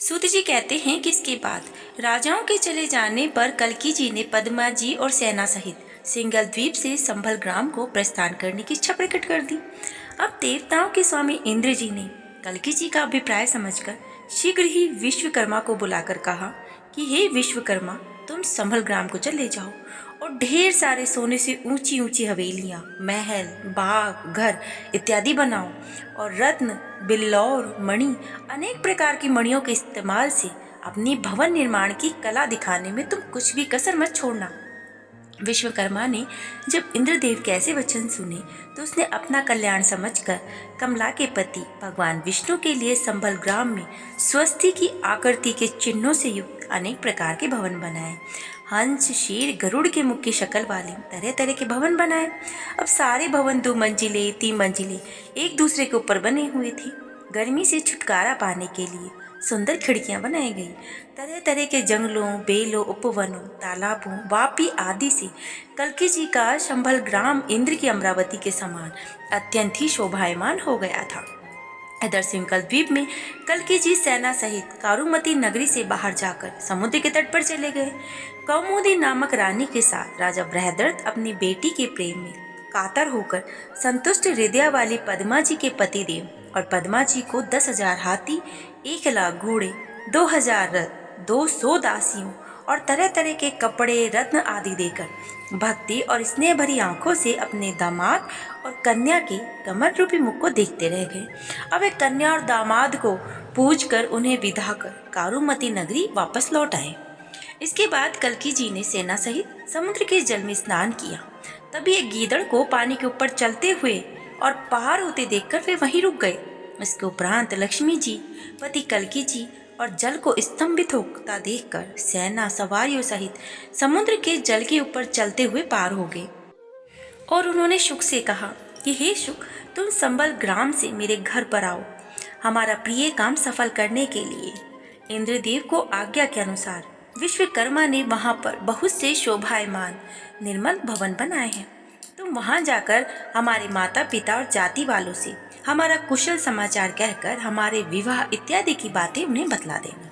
सूत जी कहते हैं कि इसके बाद राजाओं के चले जाने पर कल्की जी ने पद्मा जी और सेना सहित सिंगल द्वीप से संभल ग्राम को प्रस्थान करने की इच्छा प्रकट कर दी। अब देवताओं के स्वामी इंद्र जी ने कल्की जी का अभिप्राय समझकर शीघ्र ही विश्वकर्मा को बुलाकर कहा कि हे विश्वकर्मा, तुम संभल ग्राम को चले जाओ और ढेर सारे सोने से ऊंची ऊंची हवेलियां, महल, बाग, घर इत्यादि बनाओ और रत्न, बिल्लौर, मणि, अनेक प्रकार की मणियों के इस्तेमाल से अपनी भवन निर्माण की कला दिखाने में तुम कुछ भी कसर मत छोड़ना। विश्वकर्मा ने जब इंद्रदेव के ऐसे वचन सुने तो उसने अपना कल्याण समझकर कमला के पति भगवान विष्णु के लिए संभल ग्राम में स्वस्ति की आकृति के चिन्हों से युक्त अनेक प्रकार के भवन बनाए। हंस, शेर, गरुड़ के मुख की शक्ल वाले तरह तरह के भवन बनाए। अब सारे भवन 2 मंजिले 3 मंजिले एक दूसरे के ऊपर बने हुए थे। गर्मी से छुटकारा पाने के लिए सुंदर खिड़कियां बनाई गई। तरह तरह के जंगलों, बेलों, उपवनों, तालाबों, वापी आदि से कल्की जी का संभल ग्राम इंद्र की अमरावती के समान अत्यंत ही शोभायमान हो गया था। इधर सिंकल द्वीप में कल्की जी सेना सहित कारुमती नगरी से बाहर जाकर समुद्र के तट पर चले गए। कौमुदी नामक रानी के साथ राजा बृहद्रथ अपनी बेटी के प्रेम में कातर होकर संतुष्ट हृदय वाली पद्मा जी के पतिदेव और पद्मा जी को 10,000 हाथी, 1,00,000 घोड़े, 2,000 रथ, 200 दासियों और तरह तरह के कपड़े, रत्न आदि देकर भक्ति और स्नेह भरी आंखों से अपने दामाद और कन्या के कमल रूपी मुख को देखते रह गए। अब वे कन्या और दामाद को पूजकर उन्हें विदा कर कारुमती नगरी वापस लौट आए। इसके बाद कल्की जी ने सेना सहित समुद्र के जल में स्नान किया। तभी एक गीदड़ को पानी के ऊपर चलते हुए और पार होते देखकर वे वहीं रुक गए। इसके उपरांत लक्ष्मी जी, पति कल्की जी और जल को स्तंभित होता देखकर सेना सवारियों सहित समुद्र के जल के ऊपर चलते हुए पार हो गए और उन्होंने शुक से कहा कि हे शुक, तुम संबल ग्राम से मेरे घर पर आओ हमारा प्रिय काम सफल करने के लिए। इंद्रदेव को आज्ञा के अनुसार विश्वकर्मा ने वहां पर बहुत से शोभायमान निर्मल भवन बनाए हैं। तुम वहां जाकर हमारे माता पिता और जाति वालों से हमारा कुशल समाचार कहकर हमारे विवाह इत्यादि की बातें उन्हें बतला देना।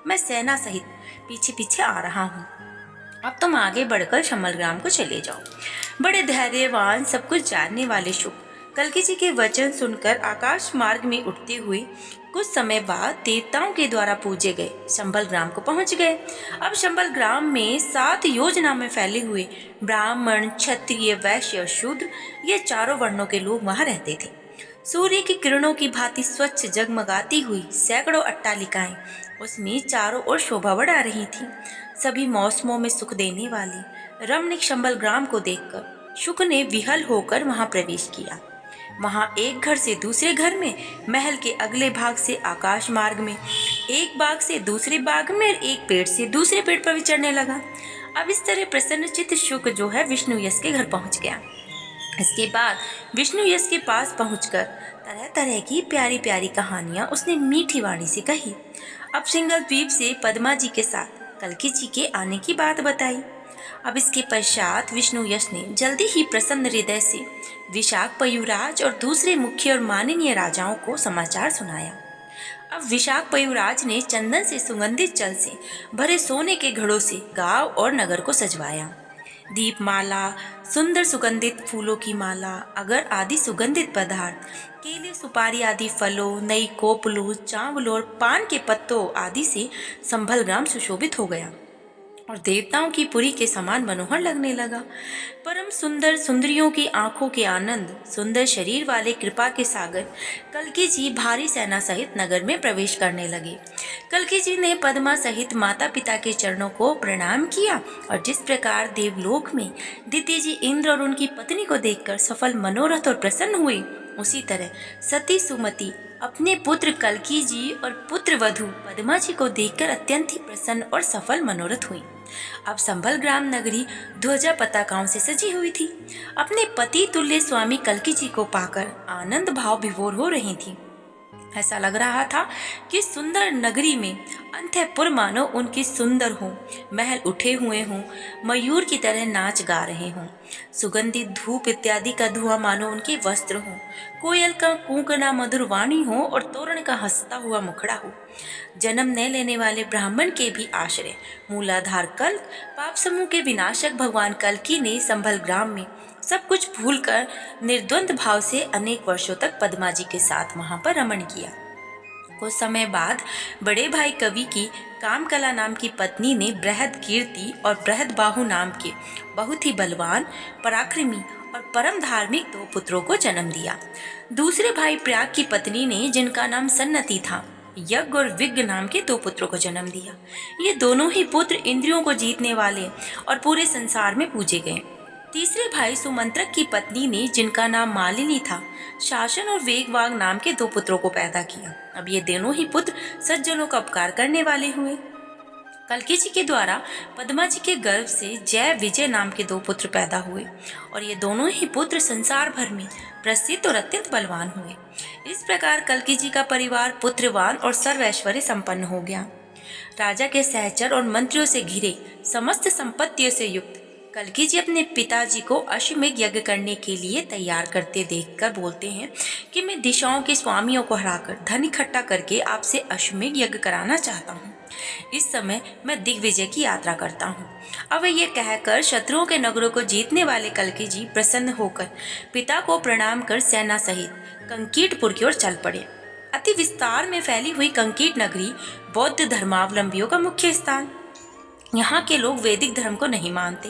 मैं सेना सहित पीछे पीछे आ रहा हूँ। अब तुम आगे बढ़कर शमल ग्राम को चले जाओ। बड़े धैर्यवान, सब कुछ जानने वाले शुक कल्की जी के वचन सुनकर आकाश मार्ग में उठते हुए कुछ समय बाद देवताओं के द्वारा पूजे गए शंबल ग्राम को पहुंच गए। अब शंबल ग्राम में 7 योजना में फैले हुए ब्राह्मण, क्षत्रिय, वैश्य और शूद्र, ये चारों वर्णों के लोग वहां रहते थे। सूर्य की किरणों की भांति स्वच्छ जगमगाती हुई सैकड़ों अट्टालिकाएं उसमें चारों ओर शोभा बढ़ा रही थी। सभी मौसमों में सुख देने वाली रमणीक शंबल ग्राम को देखकर शुक ने विहल होकर वहां प्रवेश किया। वहां एक घर से दूसरे घर में, महल के अगले भाग से आकाश मार्ग में, एक बाग से दूसरे बाग में और एक पेड़ से दूसरे पेड़ पर विचरने लगा। अब इस तरह प्रसन्नचित्त शुक जो है विष्णु यश के घर पहुंच गया। इसके बाद विष्णु यश के पास पहुंचकर तरह तरह की प्यारी प्यारी कहानियां उसने मीठी वाणी से कही। अब सिंगल द्वीप से पद्मा जी के साथ कल्की जी के आने की बात बताई। अब इसके पश्चात विष्णु यश ने जल्दी ही प्रसन्न हृदय से विशाख पयुराज और दूसरे मुख्य और माननीय राजाओं को समाचार सुनाया। अब विशाख पयुराज ने चंदन से सुगंधित जल से भरे सोने के घड़ों से गांव और नगर को सजवाया। दीपमाला, सुंदर सुगंधित फूलों की माला, अगर आदि सुगंधित पदार्थ, केले, सुपारी आदि फलों, नई कोपलों, चावलों और पान के पत्तों आदि से संभल ग्राम सुशोभित हो गया और देवताओं की पुरी के समान मनोहर लगने लगा। परम सुंदर सुंदरियों की आंखों के आनंद, सुंदर शरीर वाले कृपा के सागर कल्की जी भारी सेना सहित नगर में प्रवेश करने लगे। कल्की जी ने पद्मा सहित माता पिता के चरणों को प्रणाम किया और जिस प्रकार देवलोक में दिति जी इंद्र और उनकी पत्नी को देखकर सफल मनोरथ और प्रसन्न हुए, उसी तरह सती सुमति अपने पुत्र कल्की जी और पुत्र वधु पद्मा जी को देखकर अत्यंत ही प्रसन्न और सफल मनोरथ हुई। अब संभल ग्राम नगरी ध्वजा पताकाओं से सजी हुई थी। अपने पति तुल्य स्वामी कल्की जी को पाकर आनंद भाव विभोर हो रही थी। ऐसा लग रहा था कि सुंदर नगरी में अंतःपुर मानो उनकी सुंदर हो, महल उठे हुए हों, मयूर की तरह नाच गा रहे हों। सुगंधित धूप इत्यादि का धुआं मानो उनके वस्त्र हो, कोयल का कूकना मधुर वाणी हो और तोरण का हंसता हुआ मुखड़ा हो। जन्म न लेने वाले ब्राह्मण के भी आश्रय, मूलाधार कल्प, पाप समूह के विनाशक भगवान कल्कि ने संभल ग्राम में सब कुछ भूलकर निर्द्वंद भाव से अनेक वर्षों तक पद्मा जी के साथ वहां पर रमण किया। कुछ समय बाद बड़े भाई कवि की कामकला नाम की पत्नी ने बृहद कीर्ति और बृहद बाहु नाम के बहुत ही बलवान, पराक्रमी और परम धार्मिक दो पुत्रों को जन्म दिया। दूसरे भाई प्रयाग की पत्नी ने, जिनका नाम सन्नति था, यज्ञ और विज्ञ नाम के दो पुत्रों को जन्म दिया। ये दोनों ही पुत्र इंद्रियों को जीतने वाले और पूरे संसार में पूजे गए। तीसरे भाई सुमंत्रक की पत्नी ने, जिनका नाम मालिनी था, शासन और वेगवाग नाम के दो पुत्रों को पैदा किया। अब ये दोनों ही पुत्र सज्जनों का उपकार करने वाले हुए। कल्कि जी के द्वारा पद्मा जी के गर्भ से जय विजय नाम के दो पुत्र पैदा हुए और ये दोनों ही पुत्र संसार भर में प्रसिद्ध और अत्यंत बलवान हुए। इस प्रकार कल्कि जी का परिवार पुत्रवान और सर्वैश्वर्य संपन्न हो गया। राजा के सहचर और मंत्रियों से घिरे, समस्त संपत्तियों से युक्त कल्कि जी अपने पिताजी को अश्वमेध यज्ञ करने के लिए तैयार करते देखकर बोलते हैं कि मैं दिशाओं के स्वामियों को हराकर धन इकट्ठा करके आपसे अश्वमेध यज्ञ कराना चाहता हूँ। इस समय मैं दिग्विजय की यात्रा करता हूँ। अब ये कहकर शत्रुओं के नगरों को जीतने वाले कल्कि जी प्रसन्न होकर पिता को प्रणाम कर सेना सहित कंकीटपुर की ओर चल पड़े। अति विस्तार में फैली हुई कंकीट नगरी बौद्ध धर्मावलंबियों का मुख्य स्थान। यहाँ के लोग वैदिक धर्म को नहीं मानते,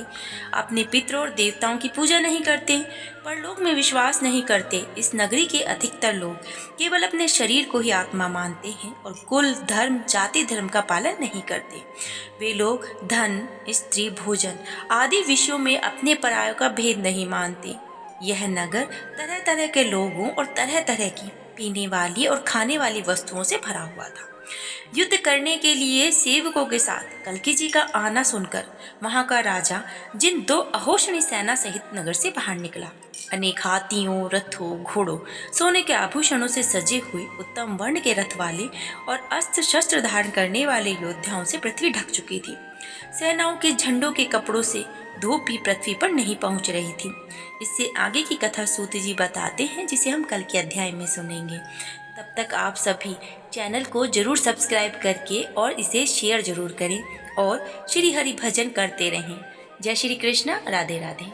अपने पितरों और देवताओं की पूजा नहीं करते, परलोक में विश्वास नहीं करते। इस नगरी के अधिकतर लोग केवल अपने शरीर को ही आत्मा मानते हैं और कुल, धर्म, जाति धर्म का पालन नहीं करते। वे लोग धन, स्त्री, भोजन आदि विषयों में अपने परायों का भेद नहीं मानते। यह नगर तरह तरह के लोगों और तरह तरह की पीने वाली और खाने वाली वस्तुओं से भरा हुआ था। युद्ध करने के लिए सेवकों के साथ कल्कि जी का आना सुनकर वहां का राजा जिन दो अहोषणी सेना सहित नगर से बाहर निकला। अनेक हाथियों, रथों, घोड़ों, सोने के आभूषणों से सजे हुए उत्तम वर्ण के रथ वाले और अस्त्र शस्त्र धारण करने वाले योद्धाओं से पृथ्वी ढक चुकी थी। सेनाओं के झंडों के कपड़ों से धूप भी पृथ्वी पर नहीं पहुंच रही थी। इससे आगे की कथा सूत जी बताते हैं, जिसे हम कल के अध्याय में सुनेंगे। तब तक आप सभी चैनल को जरूर सब्सक्राइब करके और इसे शेयर जरूर करें और श्री हरि भजन करते रहें। जय श्री कृष्ण, राधे राधे।